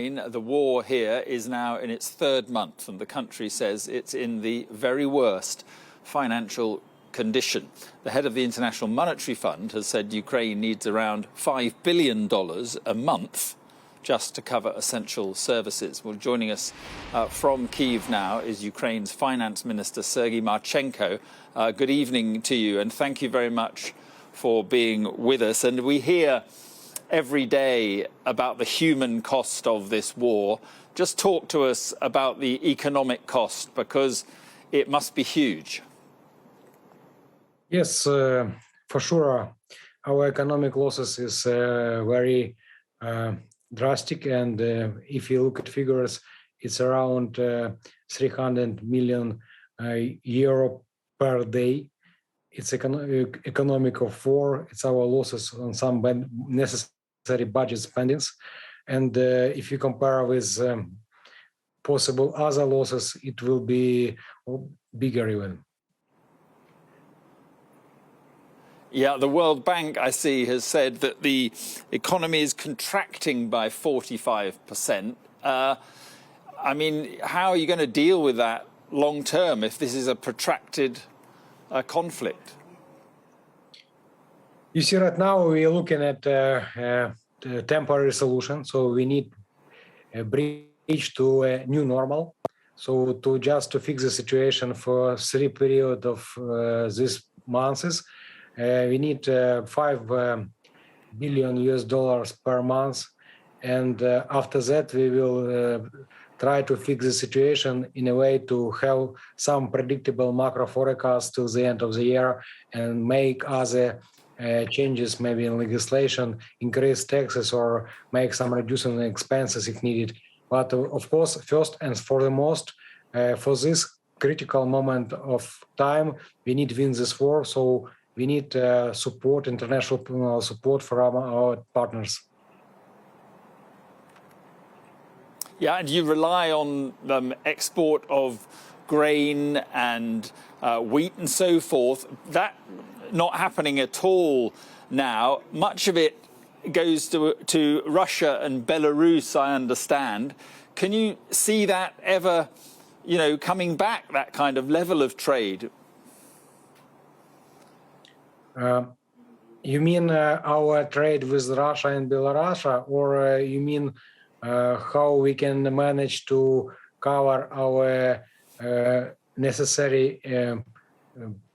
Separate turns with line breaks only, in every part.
The war here is now in its third month, and the country says it's in the very worst financial condition. The head of the International Monetary Fund has said Ukraine needs around $5 billion a month just to cover essential services. Well, joining us from Kyiv now is Ukraine's Finance Minister, Sergii Marchenko. Good evening to you, and thank you very much for being with us. And we hear every day about the human cost of this war. Just talk to us about the economic cost, because it must be huge.
Yes, for sure. Our economic losses is very drastic, and if you look at figures, it's around 300 million euro per day. It's economic of war. It's our losses on some necessary budget spendings, and if you compare with possible other losses, it will be bigger even.
Yeah, the World Bank, I see, has said that the economy is contracting by 45%. I mean, how are you going to deal with that long term if this is a protracted conflict?
You see, right now we're looking at a temporary solution. So we need a bridge to a new normal. So to fix the situation for 3 period of these months, we need $5 billion per month, and after that we will try to fix the situation in a way to have some predictable macro forecast till the end of the year and make other changes, maybe in legislation, increase taxes or make some reducing expenses if needed. But of course, first and foremost, for this critical moment of time, we need to win this war. So we need support, international support from our partners.
Yeah, and you rely on export of grain and wheat and so forth. That not happening at all now. Much of it goes to Russia and Belarus, I understand. Can you see that ever, coming back, that kind of level of trade?
You mean our trade with Russia and Belarus, or you mean how we can manage to cover our necessary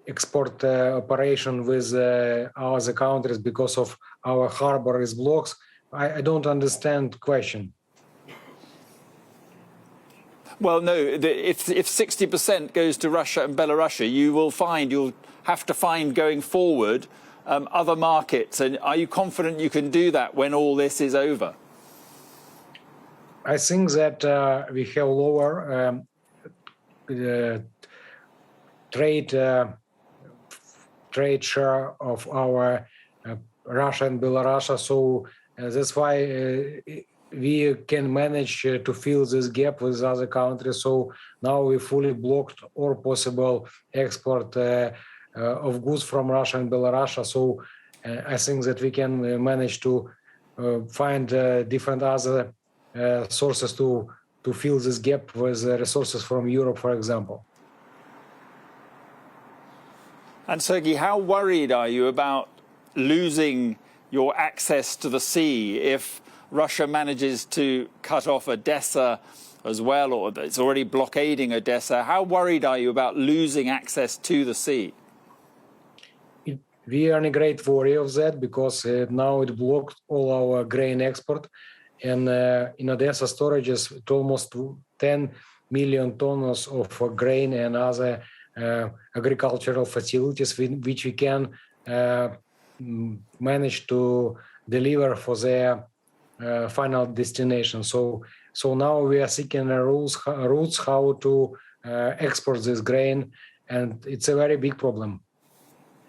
export operation with other countries because of our harbor is blocked? I don't understand the question.
Well, no, if 60% goes to Russia and Belarus, you'll have to find going forward other markets. And are you confident you can do that when all this is over?
I think that we have lower trade share of our Russia and Belarus. So that's why we can manage to fill this gap with other countries. So now we fully blocked all possible export of goods from Russia and Belarus. So I think that we can manage to find different other sources to fill this gap with resources from Europe, for example.
And Sergei, how worried are you about losing your access to the sea if Russia manages to cut off Odessa as well, or it's already blockading Odessa? How worried are you about losing access to the sea?
We are in a great worry of that because now it blocked all our grain export. And in Odessa storages, it almost 10 million tons of grain and other agricultural facilities which we can manage to deliver for their final destination. So now we are seeking routes how to export this grain, and it's a very big problem.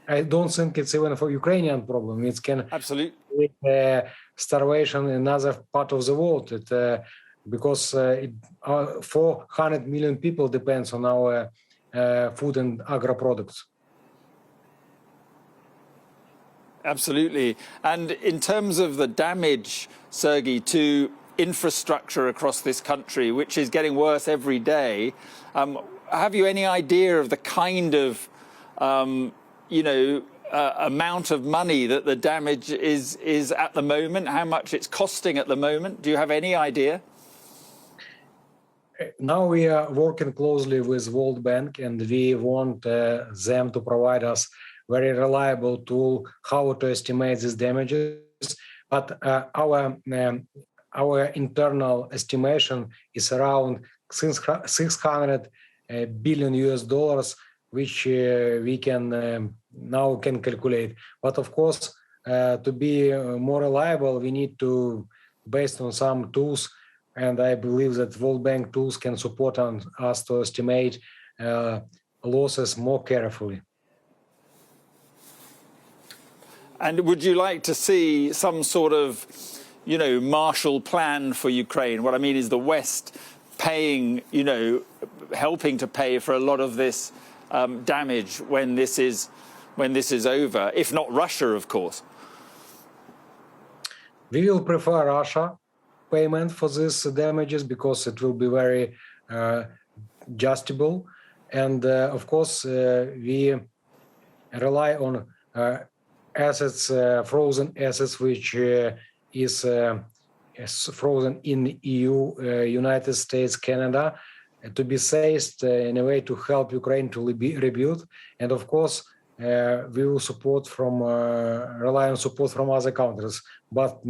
I don't think it's even for Ukrainian problem. It can
absolutely
starvation in other part of the world. Because 400 million people depends on our food and agro products.
Absolutely. And in terms of the damage, Sergei, to infrastructure across this country, which is getting worse every day. Have you any idea of the kind of, amount of money that the damage is at the moment? How much it's costing at the moment? Do you have any idea?
Now we are working closely with World Bank, and we want them to provide us very reliable tool how to estimate these damages. But our internal estimation is around $600 billion US, which we can now calculate. But of course, to be more reliable, we need to, based on some tools, and I believe that World Bank tools can support us to estimate losses more carefully.
And would you like to see some sort of, Marshall Plan for Ukraine? What I mean is the West paying, helping to pay for a lot of this damage when this is over, if not Russia, of course.
We will prefer Russia payment for these damages because it will be very justable, and of course we rely on assets, frozen assets, which is frozen in EU, United States, Canada, to be seized in a way to help Ukraine to rebuild. And of course, we will rely on support from other countries. But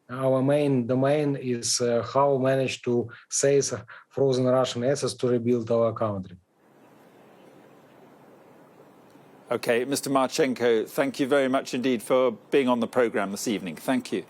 our main domain is how manage to seize frozen Russian assets to rebuild our country.
Okay, Mr. Marchenko, thank you very much indeed for being on the programme this evening. Thank you.